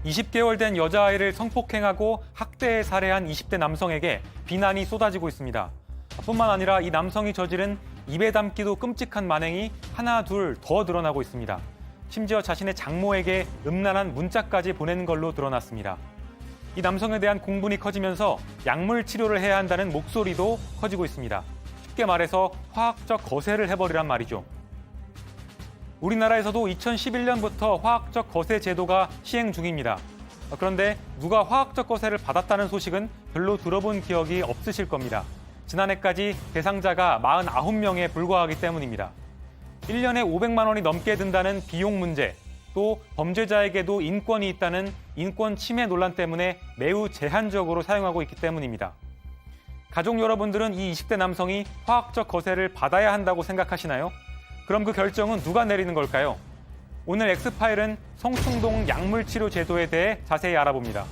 20개월 된 여자아이를 성폭행하고 학대해 살해한 20대 남성에게 비난이 쏟아지고 있습니다. 뿐만 아니라 이 남성이 저지른 입에 담기도 끔찍한 만행이 하나 둘 더 드러나고 있습니다. 심지어 자신의 장모에게 음란한 문자까지 보낸 걸로 드러났습니다. 이 남성에 대한 공분이 커지면서 약물 치료를 해야 한다는 목소리도 커지고 있습니다. 쉽게 말해서 화학적 거세를 해버리란 말이죠. 우리나라에서도 2011년부터 화학적 거세 제도가 시행 중입니다. 그런데 누가 화학적 거세를 받았다는 소식은 별로 들어본 기억이 없으실 겁니다. 지난해까지 대상자가 49명에 불과하기 때문입니다. 1년에 500만 원이 넘게 든다는 비용 문제, 또 범죄자에게도 인권이 있다는 인권 침해 논란 때문에 매우 제한적으로 사용하고 있기 때문입니다. 가족 여러분들은 이 20대 남성이 화학적 거세를 받아야 한다고 생각하시나요? 그럼 그 결정은 누가 내리는 걸까요? 오늘 엑스파일은 성충동 약물치료 제도에 대해 자세히 알아봅니다.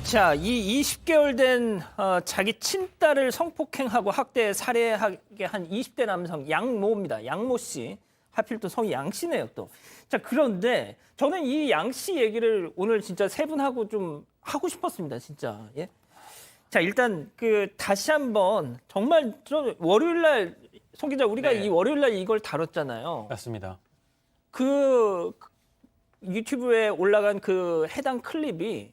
자, 이 20개월 된 자기 친딸을 성폭행하고 학대 살해하게 한 20대 남성 양모입니다. 양모 씨. 하필 또 성이 양 씨네요, 또. 자, 그런데 저는 이 양 씨 얘기를 오늘 진짜 세 분하고 좀 하고 싶었습니다, 진짜. 예? 자, 일단 다시 한번 정말 월요일 날 송 기자 우리가 네. 이 월요일 날 이걸 다뤘잖아요. 맞습니다. 유튜브에 올라간 해당 클립이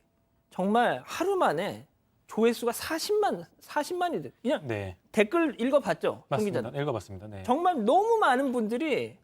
정말 하루 만에 조회수가 40만이 돼요. 그냥 네, 댓글 읽어봤죠? 맞습니다. 읽어봤습니다. 네. 정말 너무 많은 분들이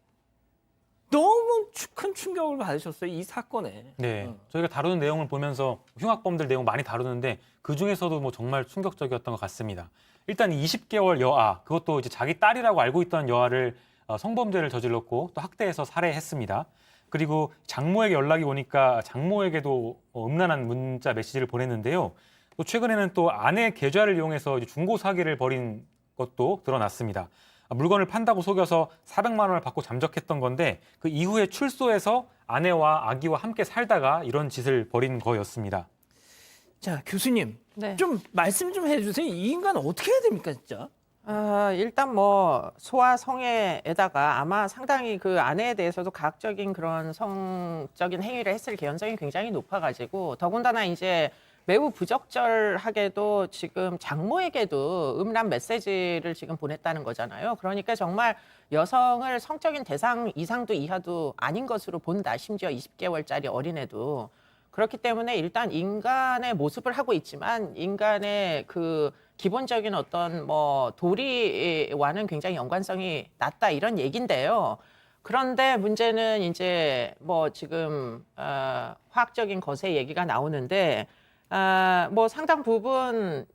너무 큰 충격을 받으셨어요, 이 사건에. 네, 저희가 다루는 내용을 보면서 흉악범들 내용 많이 다루는데 그 중에서도 뭐 정말 충격적이었던 것 같습니다. 일단 20개월 여아, 그것도 이제 자기 딸이라고 알고 있던 여아를 성범죄를 저질렀고 또 학대해서 살해했습니다. 그리고 장모에게 연락이 오니까 장모에게도 음란한 문자 메시지를 보냈는데요. 또 최근에는 또 아내 계좌를 이용해서 중고 사기를 벌인 것도 드러났습니다. 물건을 판다고 속여서 400만 원을 받고 잠적했던 건데 그 이후에 출소해서 아내와 아기와 함께 살다가 이런 짓을 벌인 거였습니다. 자, 교수님, 네. 좀 말씀 좀 해주세요. 이 인간 어떻게 해야 됩니까, 진짜? 일단 소아 성애에다가 아마 상당히 그 아내에 대해서도 가학적인 그런 성적인 행위를 했을 개연성이 굉장히 높아가지고 더군다나 이제 매우 부적절하게도 지금 장모에게도 음란 메시지를 지금 보냈다는 거잖아요. 그러니까 정말 여성을 성적인 대상 이상도 이하도 아닌 것으로 본다. 심지어 20개월짜리 어린애도. 그렇기 때문에 일단 인간의 모습을 하고 있지만 인간의 기본적인 어떤 도리와는 굉장히 연관성이 낮다 이런 얘긴데요. 그런데 문제는 이제 지금 화학적인 거세 얘기가 나오는데 상당 부분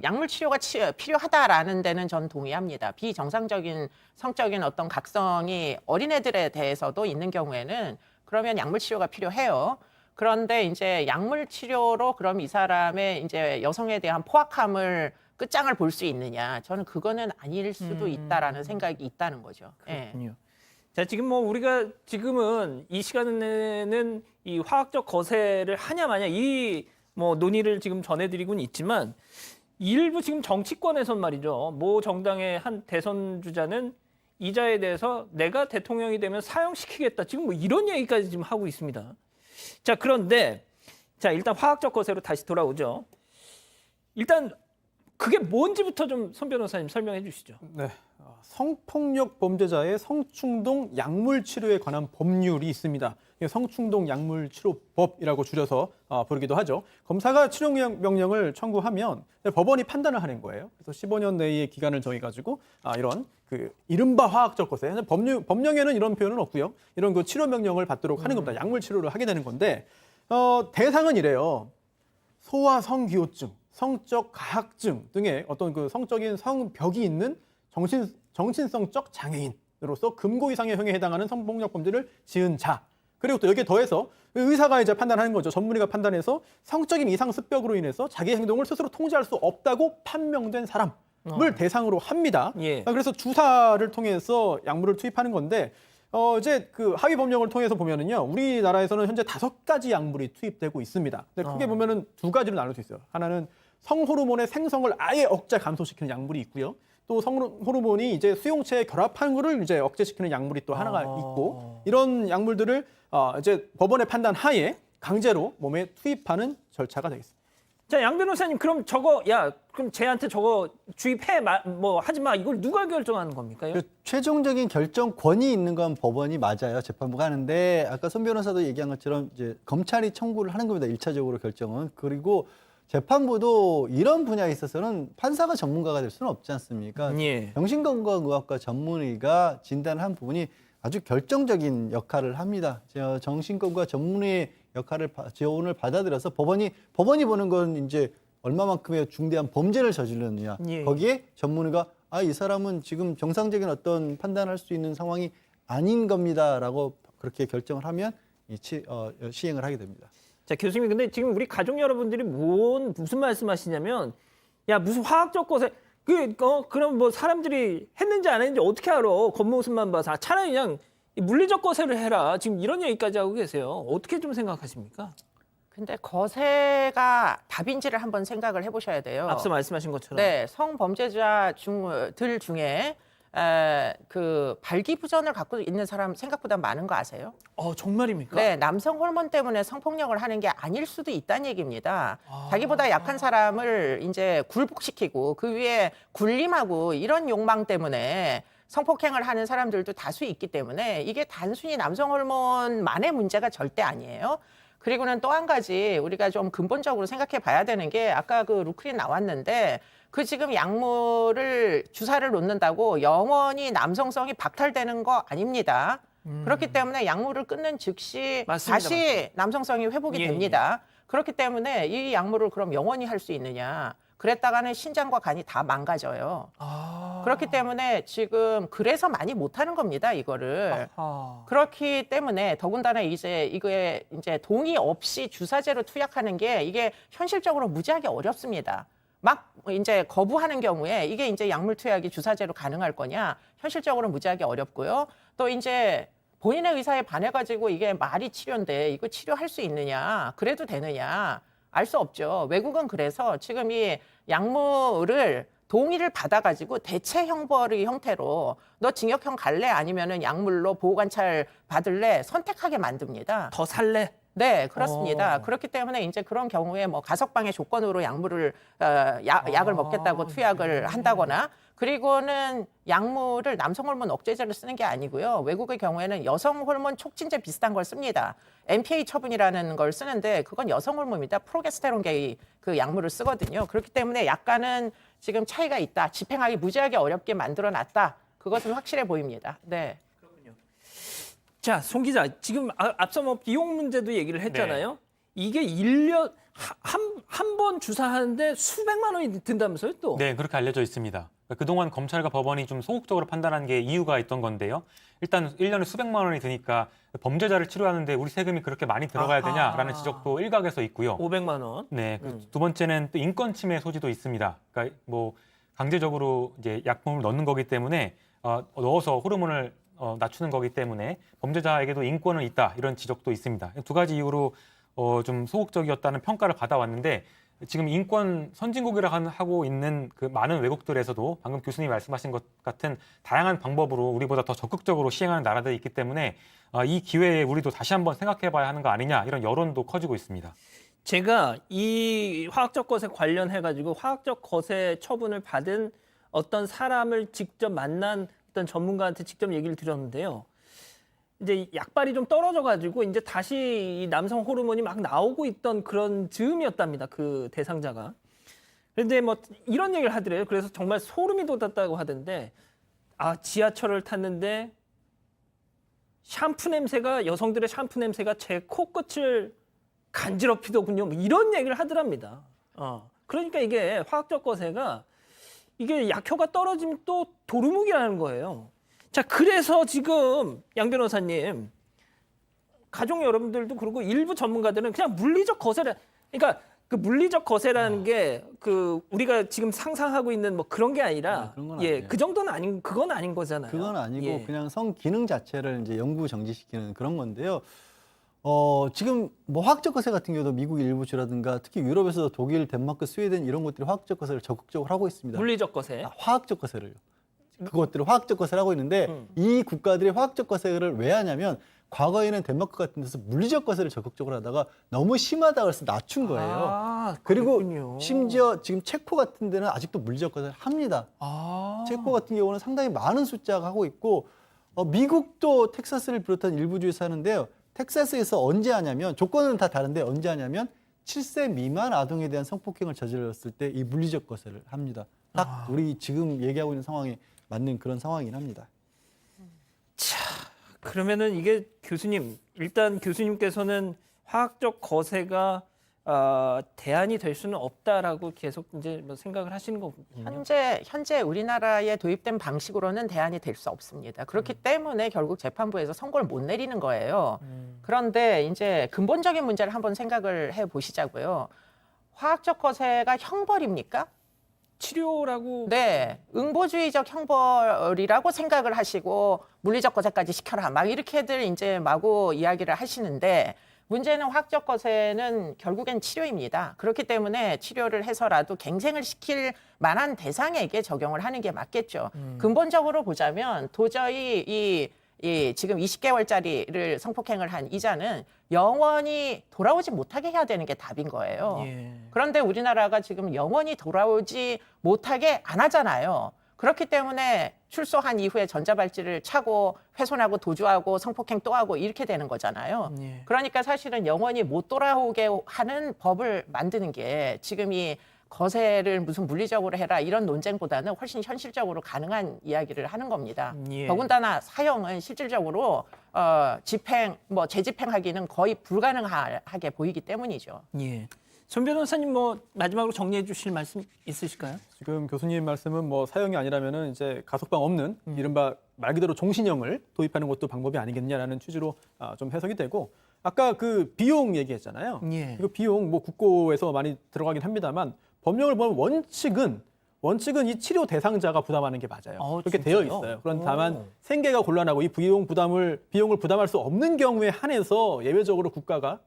약물 치료가 필요하다라는 데는 전 동의합니다. 비정상적인 성적인 어떤 각성이 어린애들에 대해서도 있는 경우에는 그러면 약물 치료가 필요해요. 그런데 이제 약물 치료로 그럼 이 사람의 이제 여성에 대한 포악함을 끝장을 볼 수 있느냐? 저는 그거는 아닐 수도 있다라는 생각이 있다는 거죠. 그렇군요. 자, 지금 우리가 지금은 이 시간에는 이 화학적 거세를 하냐 마냐 이 논의를 지금 전해드리고는 있지만 일부 지금 정치권에선 말이죠. 모 정당의 한 대선 주자는 이자에 대해서 내가 대통령이 되면 사형시키겠다. 지금 이런 얘기까지 지금 하고 있습니다. 자, 그런데 일단 화학적 거세로 다시 돌아오죠. 일단 그게 뭔지부터 좀 손 변호사님 설명해 주시죠. 네, 성폭력 범죄자의 성충동 약물치료에 관한 법률이 있습니다. 성충동 약물치료법이라고 줄여서 부르기도 하죠. 검사가 치료 명령을 청구하면 법원이 판단을 하는 거예요. 그래서 15년 내의 기간을 정해가지고 이런 이른바 화학적 거세, 법령에는 이런 표현은 없고요. 이런 치료 명령을 받도록 하는 겁니다. 약물치료를 하게 되는 건데 대상은 이래요. 소아 성기호증, 성적 가학증 등의 어떤 성적인 성벽이 있는 정신성적 장애인으로서 금고 이상의 형에 해당하는 성폭력 범죄를 지은 자. 그리고 또 여기에 더해서 의사가 이제 판단하는 거죠. 전문의가 판단해서 성적인 이상 습벽으로 인해서 자기 행동을 스스로 통제할 수 없다고 판명된 사람을 대상으로 합니다. 예. 그래서 주사를 통해서 약물을 투입하는 건데 이제 하위 법령을 통해서 보면은요, 우리나라에서는 현재 5가지 약물이 투입되고 있습니다. 근데 크게 보면은 2가지로 나눌 수 있어요. 하나는 성호르몬의 생성을 아예 억제 감소시키는 약물이 있고요. 또 성호르몬이 이제 수용체에 결합하는 거를 이제 억제시키는 약물이 또 하나가 있고 이런 약물들을 이제 법원의 판단 하에 강제로 몸에 투입하는 절차가 되겠습니다. 자, 양 변호사님, 그럼 그럼 쟤한테 저거 주입해 뭐 하지 마. 이걸 누가 결정하는 겁니까? 그 최종적인 결정권이 있는 건 법원이 맞아요. 재판부가 하는데 아까 손 변호사도 얘기한 것처럼 이제 검찰이 청구를 하는 겁니다. 1차적으로 결정은. 그리고 재판부도 이런 분야에 있어서는 판사가 전문가가 될 수는 없지 않습니까? 예. 정신건강의학과 전문의가 진단한 부분이 아주 결정적인 역할을 합니다. 정신건강 전문의의 역할을 지원을 받아들여서 법원이 보는 건 이제 얼마만큼의 중대한 범죄를 저질렀느냐. 예. 거기에 전문의가 이 사람은 지금 정상적인 어떤 판단할 수 있는 상황이 아닌 겁니다라고 그렇게 결정을 하면 시행을 하게 됩니다. 자, 교수님, 근데 지금 우리 가족 여러분들이 무슨 말씀하시냐면, 야, 무슨 화학적 것에 그럼 뭐 사람들이 했는지 안 했는지 어떻게 알아? 겉모습만 봐서. 차라리 그냥 물리적 거세를 해라. 지금 이런 얘기까지 하고 계세요. 어떻게 좀 생각하십니까? 근데 거세가 답인지를 한번 생각을 해보셔야 돼요. 앞서 말씀하신 것처럼. 네, 성범죄자들 중에 그 발기부전을 갖고 있는 사람 생각보다 많은 거 아세요? 정말입니까? 네, 남성 호르몬 때문에 성폭력을 하는 게 아닐 수도 있다는 얘기입니다. 자기보다 약한 사람을 이제 굴복시키고 그 위에 군림하고 이런 욕망 때문에 성폭행을 하는 사람들도 다수 있기 때문에 이게 단순히 남성 호르몬만의 문제가 절대 아니에요. 그리고는 또 한 가지 우리가 좀 근본적으로 생각해 봐야 되는 게 아까 그 루크린 나왔는데 그 지금 약물을 주사를 놓는다고 영원히 남성성이 박탈되는 거 아닙니다. 그렇기 때문에 약물을 끊는 즉시 맞습니다. 다시 남성성이 회복이 예, 됩니다. 그렇기 때문에 이 약물을 그럼 영원히 할 수 있느냐. 그랬다가는 신장과 간이 다 망가져요. 그렇기 때문에 지금 그래서 많이 못하는 겁니다, 이거를. 그렇기 때문에 더군다나 이거에 이제 동의 없이 주사제로 투약하는 게 이게 현실적으로 무지하게 어렵습니다. 막 이제 거부하는 경우에 이게 이제 약물 투약이 주사제로 가능할 거냐? 현실적으로 무지하게 어렵고요. 또 이제 본인의 의사에 반해가지고 이게 말이 치료인데 이거 치료할 수 있느냐? 그래도 되느냐? 알 수 없죠. 외국은 그래서 지금 이 약물을 동의를 받아가지고 대체 형벌의 형태로 너 징역형 갈래? 아니면은 약물로 보호관찰 받을래? 선택하게 만듭니다. 더 살래? 네, 그렇습니다. 그렇기 때문에 이제 그런 경우에 뭐 가석방의 조건으로 약물을 약을 먹겠다고 투약을 한다거나 그리고는 약물을 남성 호르몬 억제제를 쓰는 게 아니고요. 외국의 경우에는 여성 호르몬 촉진제 비슷한 걸 씁니다. MPA 처분이라는 걸 쓰는데 그건 여성 호르몬입니다. 프로게스테론계의 그 약물을 쓰거든요. 그렇기 때문에 약간은 지금 차이가 있다. 집행하기 무지하게 어렵게 만들어놨다. 그것은 확실해 보입니다. 네. 자, 송 기자, 지금 앞서 뭐 비용 문제도 얘기를 했잖아요. 이게 1년 한 번 주사하는데 수백만 원이 든다면서요, 또? 네, 그렇게 알려져 있습니다. 그동안 검찰과 법원이 좀 소극적으로 판단한 게 이유가 있던 건데요. 일단 1년에 수백만 원이 드니까 범죄자를 치료하는데 우리 세금이 그렇게 많이 들어가야 되냐라는 지적도 일각에서 있고요. 500만 원. 네, 두 번째는 또 인권 침해 소지도 있습니다. 그러니까 뭐 강제적으로 이제 약품을 넣는 거기 때문에 넣어서 호르몬을 낮추는 거기 때문에 범죄자에게도 인권은 있다 이런 지적도 있습니다. 두 가지 이유로 좀 소극적이었다는 평가를 받아왔는데 지금 인권 선진국이라고 하고 있는 그 많은 외국들에서도 방금 교수님이 말씀하신 것 같은 다양한 방법으로 우리보다 더 적극적으로 시행하는 나라들이 있기 때문에 이 기회에 우리도 다시 한번 생각해봐야 하는 거 아니냐 이런 여론도 커지고 있습니다. 제가 이 화학적 거세 관련해가지고 화학적 거세 처분을 받은 어떤 사람을 직접 만난 어떤 전문가한테 직접 얘기를 드렸는데요. 이제 약발이 좀 떨어져가지고 이제 다시 이 남성 호르몬이 막 나오고 있던 그런 즈음이었답니다. 그 대상자가. 그런데 뭐 이런 얘기를 하더래요. 그래서 정말 소름이 돋았다고 하던데 지하철을 탔는데 샴푸 냄새가 여성들의 샴푸 냄새가 제 코끝을 간지럽히더군요. 뭐 이런 얘기를 하더랍니다. 그러니까 이게 화학적 거세가 이게 약효가 떨어지면 또 도루묵이라는 거예요. 자, 그래서 지금 양 변호사님, 가족 여러분들도 그러고 일부 전문가들은 그냥 물리적 거세를, 그러니까 그 물리적 거세라는 게 그 우리가 지금 상상하고 있는 뭐 그런 게 아니라 그런 건 예, 아니에요. 그 정도는 그건 아닌 거잖아요. 그건 아니고 예. 그냥 성 기능 자체를 이제 영구 정지시키는 그런 건데요. 지금 뭐 화학적 거세 같은 경우도 미국 일부 주라든가 특히 유럽에서 독일, 덴마크, 스웨덴 이런 곳들이 화학적 거세를 적극적으로 하고 있습니다. 물리적 거세. 화학적 거세를요. 그것들을 화학적 거세를 하고 있는데 이 국가들이 화학적 거세를 왜 하냐면 과거에는 덴마크 같은 데서 물리적 거세를 적극적으로 하다가 너무 심하다고 해서 낮춘 거예요. 아, 그리고 그렇군요. 심지어 지금 체코 같은 데는 아직도 물리적 거세를 합니다. 아. 체코 같은 경우는 상당히 많은 숫자가 하고 있고 미국도 텍사스를 비롯한 일부 주에서 하는데요. 텍사스에서 언제 하냐면 조건은 다 다른데 언제 하냐면 7세 미만 아동에 대한 성폭행을 저질렀을 때 이 물리적 거세를 합니다. 딱 우리 지금 얘기하고 있는 상황에 맞는 그런 상황이긴 합니다. 그러면은 이게 교수님, 일단 교수님께서는 화학적 거세가 대안이 될 수는 없다라고 계속 이제 뭐 생각을 하시는 거군요. 현재 우리나라에 도입된 방식으로는 대안이 될 수 없습니다. 그렇기 때문에 결국 재판부에서 선고를 못 내리는 거예요. 그런데 이제 근본적인 문제를 한번 생각을 해 보시자고요. 화학적 거세가 형벌입니까? 치료라고. 네, 응보주의적 형벌이라고 생각을 하시고 물리적 거세까지 시켜라 막 이렇게들 이제 마구 이야기를 하시는데 문제는 화학적 거세는 결국엔 치료입니다. 그렇기 때문에 치료를 해서라도 갱생을 시킬 만한 대상에게 적용을 하는 게 맞겠죠. 근본적으로 보자면 도저히 이 지금 20개월짜리를 성폭행을 한 이자는 영원히 돌아오지 못하게 해야 되는 게 답인 거예요. 예. 그런데 우리나라가 지금 영원히 돌아오지 못하게 안 하잖아요. 그렇기 때문에 출소한 이후에 전자발찌를 차고 훼손하고 도주하고 성폭행 또 하고 이렇게 되는 거잖아요. 예. 그러니까 사실은 영원히 못 돌아오게 하는 법을 만드는 게 지금 이 거세를 무슨 물리적으로 해라 이런 논쟁보다는 훨씬 현실적으로 가능한 이야기를 하는 겁니다. 예. 더군다나 사형은 실질적으로 집행, 뭐 재집행하기는 거의 불가능하게 보이기 때문이죠. 예. 손 변호사님 뭐 마지막으로 정리해 주실 말씀 있으실까요? 지금 교수님 말씀은 뭐 사형이 아니라면은 이제 가석방 없는 이른바 말 그대로 종신형을 도입하는 것도 방법이 아니겠냐라는 취지로 좀 해석이 되고 아까 그 비용 얘기했잖아요. 예. 이거 비용 뭐 국고에서 많이 들어가긴 합니다만 법령을 보면 원칙은 이 치료 대상자가 부담하는 게 맞아요. 그렇게 진짜요? 되어 있어요. 그런데 다만 생계가 곤란하고 이 비용을 부담할 수 없는 경우에 한해서 예외적으로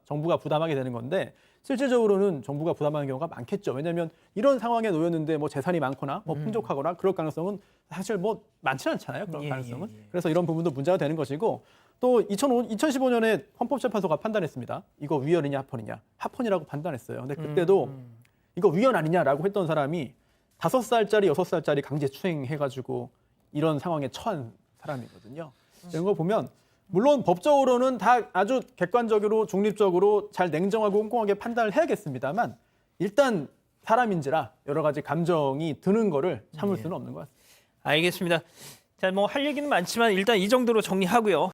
정부가 부담하게 되는 건데 실질적으로는 정부가 부담하는 경우가 많겠죠. 왜냐하면 이런 상황에 놓였는데 뭐 재산이 많거나 뭐 풍족하거나 그럴 가능성은 사실 뭐 많지는 않잖아요. 그런 예, 가능성은. 예, 예. 그래서 이런 부분도 문제가 되는 것이고 또 2015년에 헌법재판소가 판단했습니다. 이거 위헌이냐 합헌이냐. 합헌이라고 판단했어요. 근데 그때도 이거 위헌 아니냐라고 했던 사람이 5살짜리, 6살짜리 강제 추행해가지고 이런 상황에 처한 사람이거든요. 이런 거 보면 물론 법적으로는 다 아주 객관적으로 중립적으로 잘 냉정하고 꼼꼼하게 판단을 해야겠습니다만 일단 사람인지라 여러 가지 감정이 드는 거를 참을 수는 없는 것 같습니다. 알겠습니다. 자, 뭐 할 얘기는 많지만 일단 이 정도로 정리하고요.